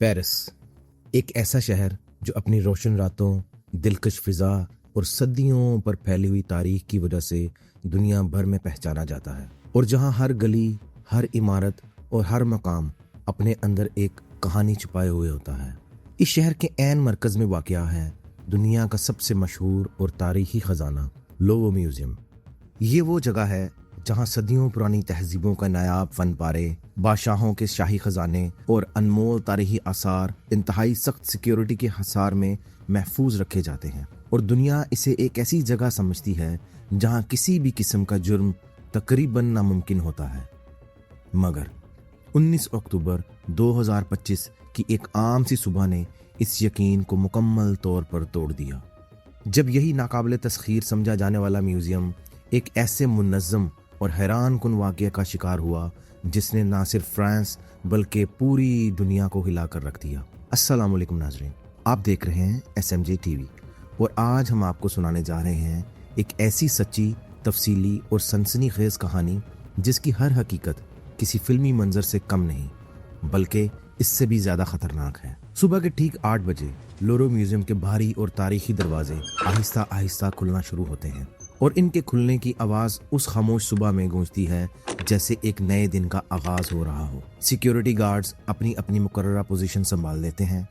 Paris, एक ऐसा शहर जो अपनी रोशन रातों, दिलकश फिजा और सदियों पर फैली हुई तारीख की वजह से दुनिया भर में पहचाना जाता है, और जहां हर गली, हर इमारत और हर मकाम अपने अंदर एक कहानी छुपाए हुए होता है। इस शहर के ऐन मरकज में वाक़या है दुनिया का सबसे मशहूर और तारीखी खजाना लोवो म्यूजियम। ये वो जगह है जहां सदियों पुरानी तहजीबों का नायाब फन पारे, बादशाहों के शाही खजाने और अनमोल तारीखी आसार इंतहाई सख्त सिक्योरिटी के हसार में महफूज रखे जाते हैं, और दुनिया इसे एक ऐसी जगह समझती है जहां किसी भी किस्म का जुर्म तकरीबन नामुमकिन होता है। मगर 19 अक्टूबर 2025 की एक आम सी सुबह ने इस यकीन को मुकम्मल तौर पर तोड़ दिया, जब यही नाकाबिले तस्खीर समझा जाने वाला म्यूजियम एक ऐसे मुनज़्ज़म और हैरान कुन वाक़ये का शिकार हुआ जिसने ना सिर्फ फ्रांस बल्कि पूरी दुनिया को हिला कर रख दिया। अस्सलाम वालेकुम नाज़रीन, आप देख रहे हैं SMJ टीवी, और आज हम आपको सुनाने जा रहे हैं एक ऐसी सच्ची, तफसीली और सनसनीखेज कहानी जिसकी हर हकीकत किसी फिल्मी मंजर से कम नहीं बल्कि इससे भी ज्यादा खतरनाक है। सुबह के ठीक 8 बजे लोवो म्यूजियम के भारी और तारीखी दरवाजे आहिस्ता आहिस्ता खुलना शुरू होते हैं, और इनके खुलने की आवाज उस खामोश सुबह में गूंजती है जैसे एक नए दिन का आगाज हो रहा हो। सिक्योरिटी गार्ड्स अपनी अपनी मुकर्ररा पोजीशन संभाल लेते हैं,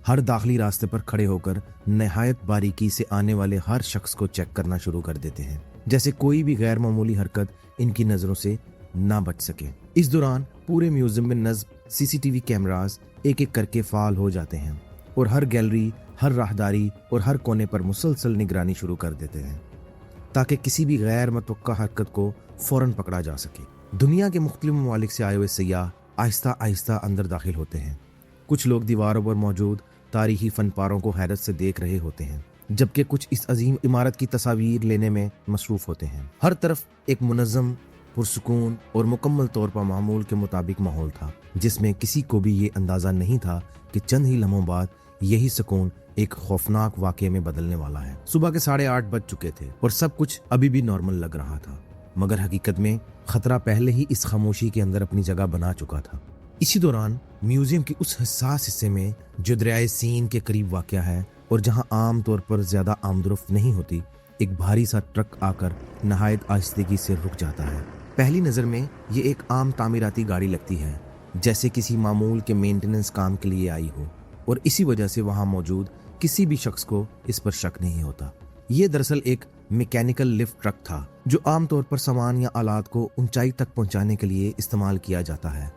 हर दाखिली रास्ते पर खड़े होकर नहायत बारीकी से आने वाले हर शख्स को चेक करना शुरू कर देते हैं, जैसे कोई भी गैर मामूली हरकत इनकी नजरों से ना बच सके। इस दौरान पूरे म्यूजियम में नज़्ब CCTV कैमरास एक एक करके फाल हो जाते हैं, और हर गैलरी, हर राहदारी और हर कोने पर मुसलसल निगरानी शुरू कर देते हैं ताकि किसी भी गैर मुतवक्का हरकत को फौरन पकड़ा जा सके। दुनिया के मुख्तलिफ ममालिक से आए हुए सयाह आहिस्ता आहिस्ता अंदर दाखिल होते हैं। कुछ लोग दीवारों पर मौजूद तारीखी फनपारों को हैरत से देख रहे होते हैं, जबकि कुछ इस अजीम इमारत की तस्वीर लेने में मसरूफ होते हैं। हर तरफ एक मुनज़्ज़म, पुरसुकून और मुकम्मल तौर पर मामूल के मुताबिक माहौल था, जिसमें किसी को भी ये अंदाज़ा नहीं था कि चंद ही लम्हों बाद यही सुकून एक खौफनाक वाक़ये में बदलने वाला है। सुबह के 8:30 बज चुके थे और सब कुछ अभी भी नॉर्मल लग रहा था, मगर हकीकत में खतरा पहले ही इस खामोशी के अंदर अपनी जगह बना चुका था। इसी दौरान म्यूजियम के उस हसास हिस्से में जो दरियाए सीन के करीब वाक़या है और जहां आम तौर पर ज्यादा आमदरफ्त नहीं होती, एक भारी सा ट्रक आकर नहायत आहिस्तगी से रुक जाता है। पहली नज़र में ये एक आम तामीराती गाड़ी लगती है, जैसे किसी मामूल के मेंटेनेंस काम के लिए आई हो, और इसी वजह से वहां मौजूद किसी भी शख्स को इस पर शक नहीं होता। ये दरअसल एक मैकेनिकल लिफ्ट ट्रक था जो आमतौर पर सामान या आलात को ऊंचाई तक पहुंचाने के लिए इस्तेमाल किया जाता है,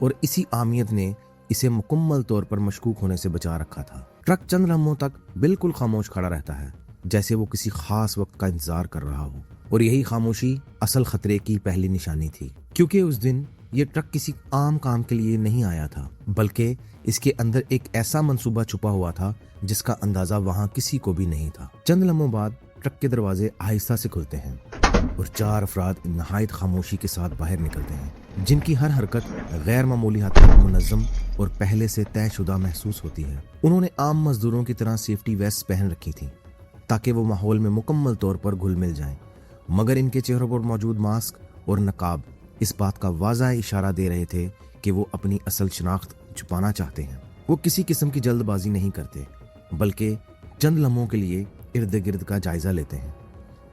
और इसी आमियत ने इसे मुकम्मल तौर पर मशकूक होने से बचा रखा था। ट्रक चंद लम्हों तक बिल्कुल खामोश खड़ा रहता है, जैसे वो किसी खास वक्त का इंतजार कर रहा हो, और यही खामोशी असल खतरे की पहली निशानी थी, क्योंकि उस दिन ये ट्रक किसी आम काम के लिए नहीं आया था, बल्कि इसके अंदर एक ऐसा मंसूबा छुपा हुआ था जिसका अंदाजा वहां किसी को भी नहीं था। चंद लम्हों बाद ट्रक के दरवाजे आहिस्ता से खुलते हैं और 4 अफराद नहायत खामोशी के साथ बाहर निकलते हैं, जिनकी हर हरकत गैर मामूली हद तक मुनज़्ज़म और पहले से तयशुदा महसूस होती है। उन्होंने आम मजदूरों की तरह सेफ्टी वेस्ट पहन रखी थी ताकि वो माहौल में मुकम्मल तौर पर घुल मिल जाएं, मगर इनके चेहरों पर मौजूद मास्क और नकाब इस बात का वाज़ा इशारा दे रहे थे कि वो अपनी असल शनाख्त छुपाना चाहते हैं। वो किसी किस्म की जल्दबाजी नहीं करते, बल्कि चंद लम्हों के लिए इर्द गिर्द का जायजा लेते हैं,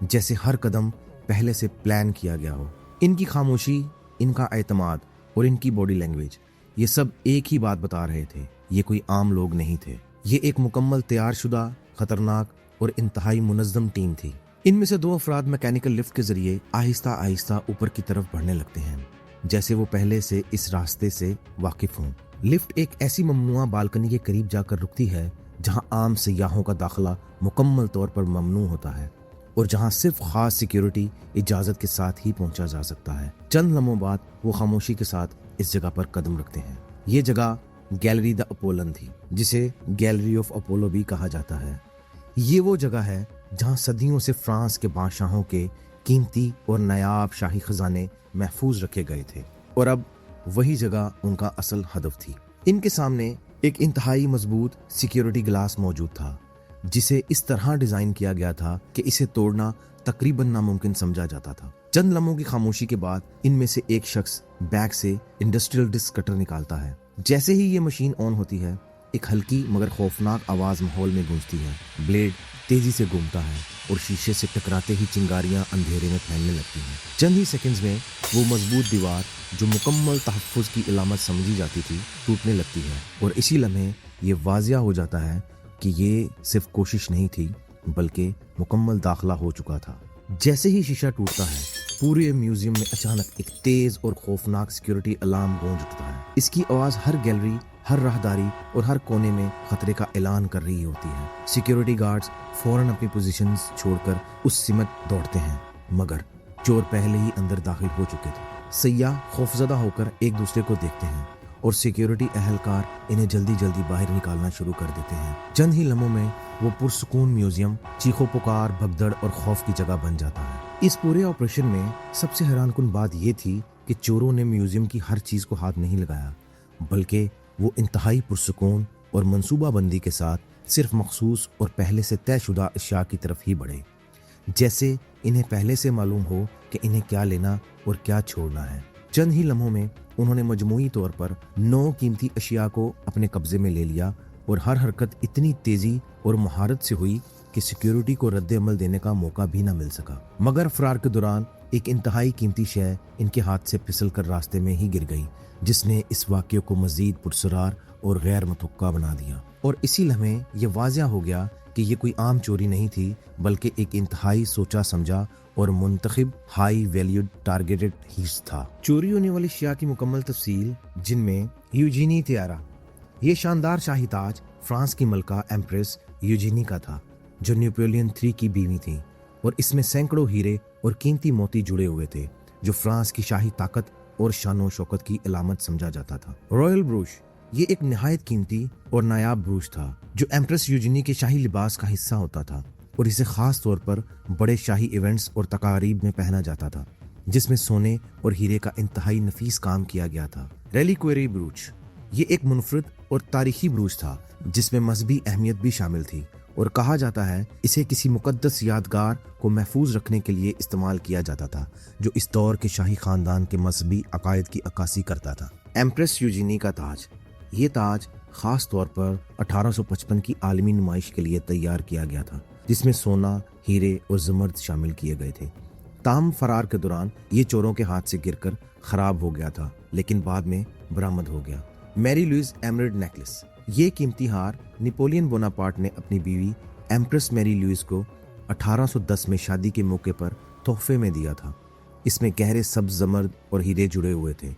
जैसे हर कदम पहले से प्लान किया गया हो। इनकी खामोशी, इनका एतमाद और इनकी बॉडी लैंग्वेज, ये सब एक ही बात बता रहे थे, ये कोई आम लोग नहीं थे। ये एक मुकम्मल तैयारशुदा, खतरनाक और इंतहाई मुनज़्ज़म टीम थी। इनमें से 2 अफराद मैकेनिकल लिफ्ट के जरिए आहिस्ता आहिस्ता ऊपर की तरफ बढ़ने लगते हैं, जैसे वो पहले से इस रास्ते से वाकिफ हों। लिफ्ट एक ऐसी ममनुआ बालकनी के करीब जाकर रुकती है जहां आम सयाहों का दाखिला मुकम्मल तौर पर ममनू होता है, और जहां सिर्फ खास सिक्योरिटी इजाजत के साथ ही पहुंचा जा सकता है। चंद लम्हों बाद वो खामोशी के साथ इस जगह पर कदम रखते हैं। ये जगह गैलरी द अपोलन थी, जिसे गैलरी ऑफ अपोलो भी कहा जाता है। ये वो जगह है जहां सदियों से फ्रांस के बादशाहों के कीमती और नायाब शाही खजाने महफूज रखे गए थे, और अब वही जगह उनका असल हदफ थी। इनके सामने एक इंतहाई मजबूत सिक्योरिटी ग्लास मौजूद था, जिसे इस तरह डिजाइन किया गया था कि इसे तोड़ना तकरीबन नामुमकिन समझा जाता था। चंद लम्हों की खामोशी के बाद इनमें से एक शख्स बैग से इंडस्ट्रियल डिस्क कटर निकालता है, जैसे ही ये मशीन ऑन होती है, एक हल्की मगर खौफनाक आवाज माहौल में गूंजती है। ब्लेड तेजी से घूमता है और शीशे से टकराते ही चिंगारियां अंधेरे में फैलने लगती हैं। चंद ही सेकंड्स में वो मजबूत दीवार जो मुकम्मल तहफ़्फ़ुज़ की इलामत समझी जाती थी टूटने लगती है और इसी लम्हे ये वाज़िया हो जाता है कि ये सिर्फ कोशिश नहीं थी बल्कि मुकम्मल दाखिला हो चुका था। जैसे ही शीशा टूटता है, पूरे म्यूजियम में अचानक एक तेज और खौफनाक सिक्योरिटी अलार्म गूंज उठता है। इसकी आवाज हर गैलरी, हर राहदारी और हर कोने में खतरे का ऐलान कर रही होती है। सिक्योरिटी गार्ड्स फौरन अपनी पोजीशंस छोड़कर उस सिमत दौड़ते हैं, मगर चोर पहले ही अंदर दाखिल हो चुके थे। सयाह खौफजदा होकर एक दूसरे को देखते हैं और सिक्योरिटी एहलकार इन्हें जल्दी जल्दी बाहर निकालना शुरू कर देते हैं। चंद ही लम्हों में वो पुरसुकून म्यूजियम चीखों पुकार, भगदड़ और खौफ की जगह बन जाता है। इस पूरे ऑपरेशन में सबसे हैरानकुन बात ये थी कि चोरों ने म्यूजियम की हर चीज को हाथ नहीं लगाया, बल्कि वो इंतहाई पुरसुकून और मंसूबाबंदी के साथ सिर्फ मखसूस और पहले से तयशुदा अशिया की तरफ ही बढ़े, जैसे इन्हें पहले से मालूम हो कि इन्हें क्या लेना और क्या छोड़ना है। चंद ही लम्हों में उन्होंने मजमूई तौर पर 9 कीमती अशिया को अपने कब्जे में ले लिया और हर हरकत इतनी तेजी और महारत से हुई कि सिक्योरिटी को रद्द अमल देने का मौका भी न मिल सका। मगर फरार के दौरान एक इंतहाई कीमती शय इनके हाथ से फिसल कर रास्ते में ही गिर गई, जिसने इस वाक़ये को मजीद पुरसरार और गैर मुतवक्का बना दिया। और इसी लम्हे ये वाज़िया हो गया कि ये कोई आम चोरी नहीं थी, बल्कि एक इंतहाई सोचा समझा और मुंतखब हाई वैल्यूड टारगेटेड हीस था। चोरी होने वाली शिया की मुकम्मल तफसील, जिनमें यूजीनी तियारा, ये शानदार शाही ताज फ्रांस की मलका एम्प्रेस यूजीनी का था, जो नेपोलियन III की बीवी थी, और इसमें सैकड़ों हीरे और कीमती मोती जुड़े हुए थे, जो फ्रांस की शाही ताकत और शानो शौकत की अलामत समझा जाता था। रॉयल ब्रूश, ये एक निहायत कीमती और नायाब ब्रूश था, जो एम्प्रेस यूजीनी के शाही लिबास का हिस्सा होता था और इसे खास तौर पर बड़े शाही इवेंट्स और तकारीब में पहना जाता था, जिसमें सोने और हीरे का इंतहाई नफीस काम किया गया था। रेलिक्वेरी ब्रूच, ये एक मुनफरद और तारीखी ब्रूच था, जिसमें मजहबी अहमियत भी शामिल थी और कहा जाता है इसे किसी मुकद्दस यादगार को महफूज रखने के लिए इस्तेमाल किया जाता था, जो इस दौर के शाही खानदान के मजहबी अकायद की अक्कासी करता था। एम्प्रेस यूजीनी का ताज, ये ताज खास तौर पर 1855 की आलमी नुमाइश के लिए तैयार किया गया था, जिसमें सोना, हीरे और ज़मर्द शामिल किए गए थे। ताम फरार के दौरान ये चोरों के हाथ से गिरकर खराब हो गया था, लेकिन बाद में बरामद हो गया। मैरी लुइस एमरल्ड नेकलेस, ये कीमती हार नेपोलियन बोनापार्ट ने अपनी बीवी एम्प्रेस मैरी लुइस को 1810 में शादी के मौके पर तोहफे में दिया था। इसमें गहरे सब्ज ज़मर्द और हीरे जुड़े हुए थे,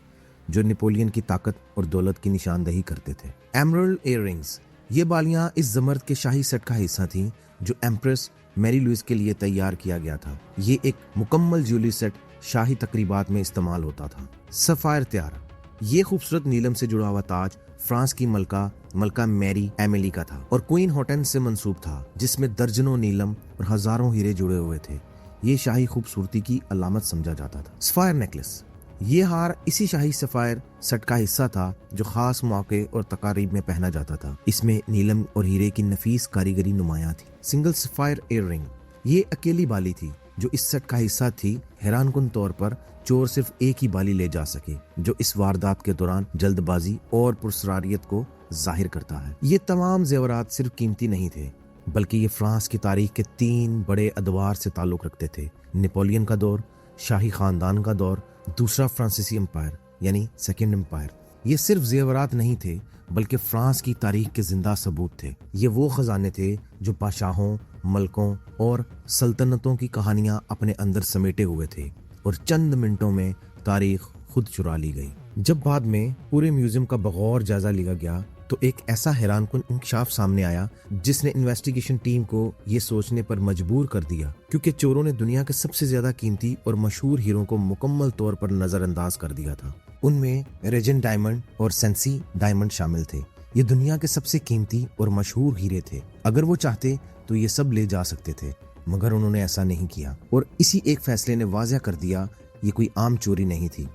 जो नेपोलियन की ताकत और दौलत की निशानदही करते थे। एमरल्ड इयररिंग्स, ये बालियां इस ज़मर्द के शाही सेट का हिस्सा थीं, जो एम्प्रेस मैरी लुइस के लिए तैयार किया गया था। ये एक मुकम्मल ज्वेलरी सेट शाही तकरीबात में इस्तेमाल होता था। सफ़ायर त्यार, ये खूबसूरत नीलम से जुड़ा हुआ ताज फ्रांस की मलका मैरी एमिली का था और क्वीन हॉटेन से मंसूब था, जिसमें दर्जनों नीलम और हजारों हीरे जुड़े हुए थे। ये शाही खूबसूरती की अलामत समझा जाता था। सफ़ायर नेकलेस, ये हार इसी शाही सफ़ायर सेट का हिस्सा था, जो खास मौके और तकारीब में पहना जाता था। इसमें नीलम और हीरे की नफीस कारीगरी नुमाया थी। सिंगल सफ़ायर ईयररिंग, ये अकेली बाली थी जो इस सेट का हिस्सा थी। हैरानकुन तौर पर चोर सिर्फ एक ही बाली ले जा सके, जो इस वारदात के दौरान जल्दबाजी और पुरसरारियत को जाहिर करता है। ये तमाम जेवरात सिर्फ कीमती नहीं थे, बल्कि ये फ्रांस की तारीख के 3 बड़े अदवार से ताल्लुक़ रखते थे। नेपोलियन का दौर, शाही खानदान का दौर, दूसरा फ्रांसीसी एम्पायर यानी सेकेंड एम्पायर। ये सिर्फ जेवरात नहीं थे, बल्कि फ्रांस की तारीख के जिंदा सबूत थे। ये वो खजाने थे जो बादशाहों, मलकों और सल्तनतों की कहानियां अपने अंदर समेटे हुए थे, और चंद मिनटों में तारीख खुद चुरा ली गई। जब बाद में पूरे म्यूजियम का बगौर जायजा लिया गया, तो एक ऐसा हैरानकुन इंकशाफ सामने आया जिसने इन्वेस्टिगेशन टीम को ये सोचने पर मजबूर कर दिया, क्योंकि चोरों ने दुनिया के सबसे ज्यादा कीमती और मशहूर हीरों को मुकम्मल तौर पर नजरअंदाज कर दिया था। उनमें रेजेंट डायमंड और सेंसी डायमंड शामिल थे। ये दुनिया के सबसे कीमती और मशहूर हीरे थे। अगर वो चाहते तो ये सब ले जा सकते थे, मगर उन्होंने ऐसा नहीं किया, और इसी एक फैसले ने वाज़िया कर दिया ये कोई आम चोरी नहीं थी,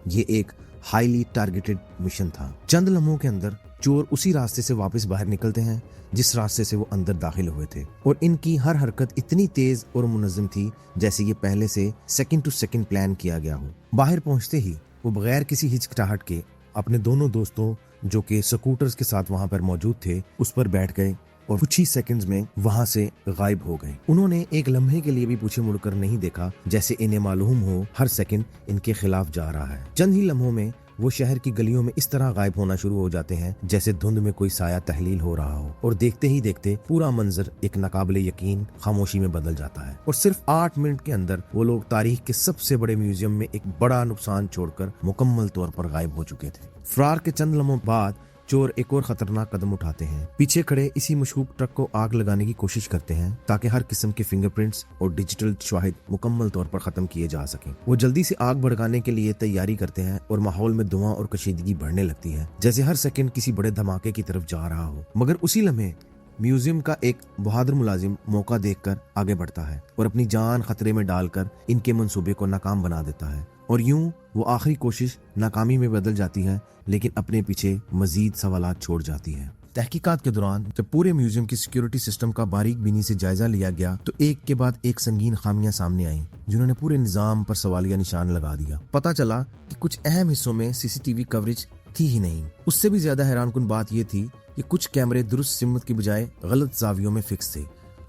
ये एक हाईली टारगेटेड मिशन था। चंद लम्हों के अंदर चोर उसी रास्ते से वापस बाहर निकलते हैं जिस रास्ते से वो अंदर दाखिल हुए थे, और इनकी हर हरकत इतनी तेज और मुनज़्ज़म थी जैसे ये पहले से सेकंड टू सेकंड प्लान किया गया हो। बाहर पहुंचते ही वो बगैर किसी हिचकिचाहट के अपने दोनों दोस्तों जो कि स्कूटर्स के साथ वहां पर मौजूद थे उस पर बैठ गए और कुछ ही सेकंड्स में वहां से गायब हो गए। उन्होंने एक लम्हे के लिए भी पीछे मुड़कर नहीं देखा, जैसे इन्हें मालूम हो हर सेकंड इनके खिलाफ जा रहा है। चंद ही लम्हों में वो शहर की गलियों में इस तरह गायब होना शुरू हो जाते हैं जैसे धुंध में कोई साया तहलील हो रहा हो, और देखते ही देखते पूरा मंजर एक नाकाबिले यकीन खामोशी में बदल जाता है। और सिर्फ 8 मिनट के अंदर वो लोग तारीख के सबसे बड़े म्यूजियम में एक बड़ा नुकसान छोड़कर मुकम्मल तौर पर गायब हो चुके थे। फरार के चंद लम्हों बाद चोर एक और खतरनाक कदम उठाते हैं। पीछे खड़े इसी मशकूक ट्रक को आग लगाने की कोशिश करते हैं ताकि हर किस्म के फिंगरप्रिंट्स और डिजिटल शवाहिद मुकम्मल तौर पर खत्म किए जा सकें। वो जल्दी से आग भड़काने के लिए तैयारी करते हैं और माहौल में धुआं और कशीदगी बढ़ने लगती है, जैसे हर सेकंड किसी बड़े धमाके की तरफ जा रहा हो। मगर उसी लम्हे म्यूजियम का एक बहादुर मुलाजिम मौका देखकर आगे बढ़ता है और अपनी जान खतरे में डालकर इनके मंसूबे को नाकाम बना देता है। और यूं वो आखिरी कोशिश नाकामी में बदल जाती है, लेकिन अपने पीछे मजीद सवालात छोड़ जाती है। तहकीकात के दौरान जब पूरे म्यूजियम की सिक्योरिटी सिस्टम का बारीक बीनी से जायजा लिया गया तो एक के बाद एक संगीन खामियां सामने आईं, जिन्होंने पूरे निजाम पर सवालिया निशान लगा दिया। पता चला कि कुछ अहम हिस्सों में सीसीटीवी कवरेज थी ही नहीं। उससे भी ज्यादा हैरानकुन बात यह थी कि कुछ कैमरे दुरुस्त सिमत की बजाय गलत जावियों में फिक्स थे,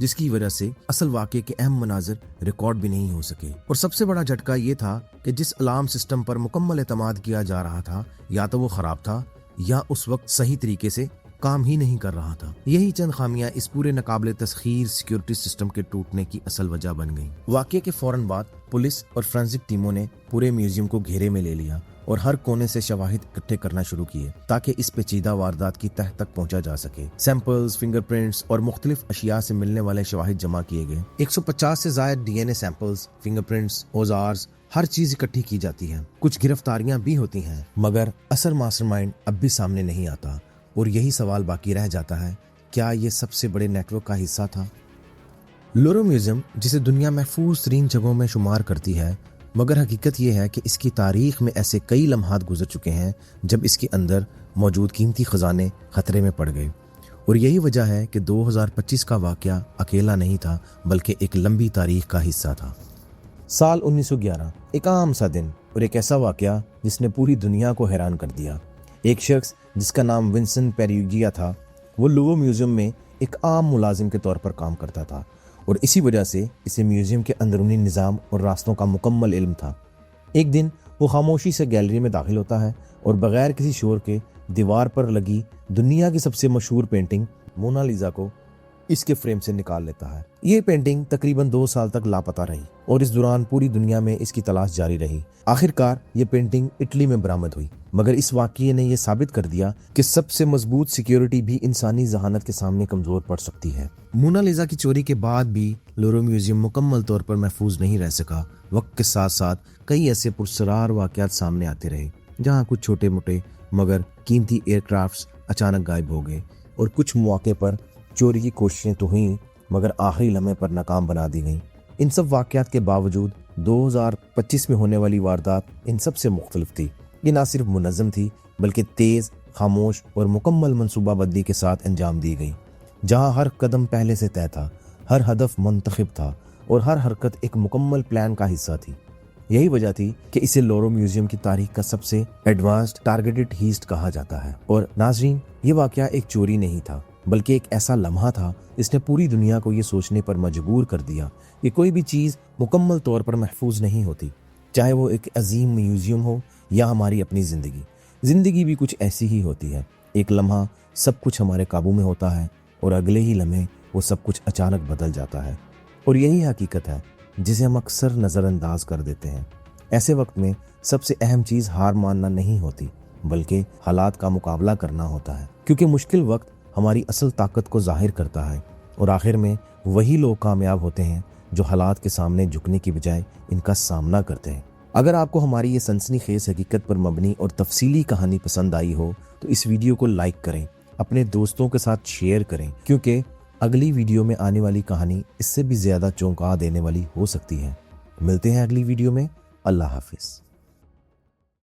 जिसकी वजह से असल वाक़े के अहम मनाजिर रिकॉर्ड भी नहीं हो सके। और सबसे बड़ा झटका ये था कि जिस अलार्म सिस्टम पर मुकम्मल एतमाद किया जा रहा था, या तो वो खराब था या उस वक्त सही तरीके से काम ही नहीं कर रहा था। यही चंद खामियां इस पूरे नाकाबिले तस्खीर सिक्योरिटी सिस्टम के टूटने की असल वजह बन गई। वाक़े के फौरन बाद पुलिस और फोरेंसिक टीमों ने पूरे म्यूजियम को घेरे में ले लिया और हर कोने से शवाहिद इकट्ठे करना शुरू किए ताकि इस पेचीदा वारदात की तह तक पहुंचा जा सके। सैंपल्स, फिंगरप्रिंट्स और मुख्तलिफ अशिया से मिलने वाले शवाहिद जमा किए गए। 150 से ज्यादा डीएनए सैंपल्स, फिंगरप्रिंट्स, औजार्स, हर चीज इकट्ठी की जाती है। कुछ गिरफ्तारियां भी होती हैं, मगर असल मास्टरमाइंड अब भी सामने नहीं आता। और यही सवाल बाकी रह जाता है, क्या ये सबसे बड़े नेटवर्क का हिस्सा था? लोरो म्यूजियम, जिसे दुनिया महफूज तरीन जगहों में शुमार करती है, मगर हकीकत यह है कि इसकी तारीख में ऐसे कई लम्हात गुजर चुके हैं जब इसके अंदर मौजूद कीमती खजाने खतरे में पड़ गए। और यही वजह है कि 2025 का वाक़या अकेला नहीं था, बल्कि एक लंबी तारीख का हिस्सा था। साल 1911, एक आम सा दिन और एक ऐसा वाक़या जिसने पूरी दुनिया को हैरान कर दिया। एक शख्स जिसका नाम विंसेंट पेरुगिया था, वो लोवो म्यूजियम में एक आम मुलाजिम के तौर पर काम करता था और इसी वजह से इसे म्यूजियम के अंदरूनी निज़ाम और रास्तों का मुकम्मल इल्म था। एक दिन वो खामोशी से गैलरी में दाखिल होता है और बगैर किसी शोर के दीवार पर लगी दुनिया की सबसे मशहूर पेंटिंग मोनालिसा को इसके फ्रेम से निकाल लेता है। ये पेंटिंग तकरीबन 2 साल तक लापता रही और इस दौरान पूरी दुनिया में इसकी तलाश जारी रही। आखिरकार ये पेंटिंग इटली में बरामद हुई, मगर इस वाक़ये ने यह साबित कर दिया कि सबसे मजबूत सिक्योरिटी भी इंसानी जहानत के सामने कमजोर पड़ सकती है। मोनालिसा की चोरी के बाद भी लोरो म्यूजियम मुकम्मल तौर पर महफूज नहीं रह सका। वक्त के साथ साथ कई ऐसे पुरसरार वाक़यात सामने आते रहे, जहाँ कुछ छोटे मोटे मगर कीमती एयरक्राफ्ट्स अचानक गायब हो गए और कुछ मौके पर चोरी की कोशिशें तो हुई, मगर आखिरी लम्हे पर नाकाम बना दी गई। इन सब वाक़यात के बावजूद 2025 में होने वाली वारदात इन सब से मुख्तलिफ थी। ये ना सिर्फ मुनज़्ज़म थी, बल्कि तेज़, खामोश और मुकम्मल मनसूबाबंदी के साथ अंजाम दी गई, जहाँ हर कदम पहले से तय था, हर हदफ मुंतखब था और हर हरकत एक मुकम्मल प्लान का हिस्सा थी। यही वजह थी कि इसे लोरो म्यूजियम की तारीख का सबसे एडवांस्ड टारगेटेड हीस्ट कहा जाता है। और नाज़रीन, ये वाक़या एक चोरी नहीं था, बल्कि एक ऐसा लम्हा था जिसने पूरी दुनिया को ये सोचने पर मजबूर कर दिया कि कोई भी चीज़ मुकम्मल तौर पर महफूज नहीं होती, चाहे वो एक अजीम म्यूजियम हो या हमारी अपनी ज़िंदगी भी कुछ ऐसी ही होती है। एक लम्हा सब कुछ हमारे काबू में होता है और अगले ही लम्हे वो सब कुछ अचानक बदल जाता है। और यही हकीकत है जिसे हम अक्सर नज़रअंदाज कर देते हैं। ऐसे वक्त में सबसे अहम चीज़ हार मानना नहीं होती, बल्कि हालात का मुकाबला करना होता है, क्योंकि मुश्किल वक्त हमारी असल ताकत को जाहिर करता है और आखिर में वही लोग कामयाब होते हैं जो हालात के सामने झुकने की बजाय इनका सामना करते हैं। अगर आपको हमारी ये सनसनीखेज हकीकत पर मबनी और तफसीली कहानी पसंद आई हो तो इस वीडियो को लाइक करें, अपने दोस्तों के साथ शेयर करें, क्योंकि अगली वीडियो में आने वाली कहानी इससे भी ज़्यादा चौंका देने वाली हो सकती है। मिलते हैं अगली वीडियो में। अल्लाह हाफिज़।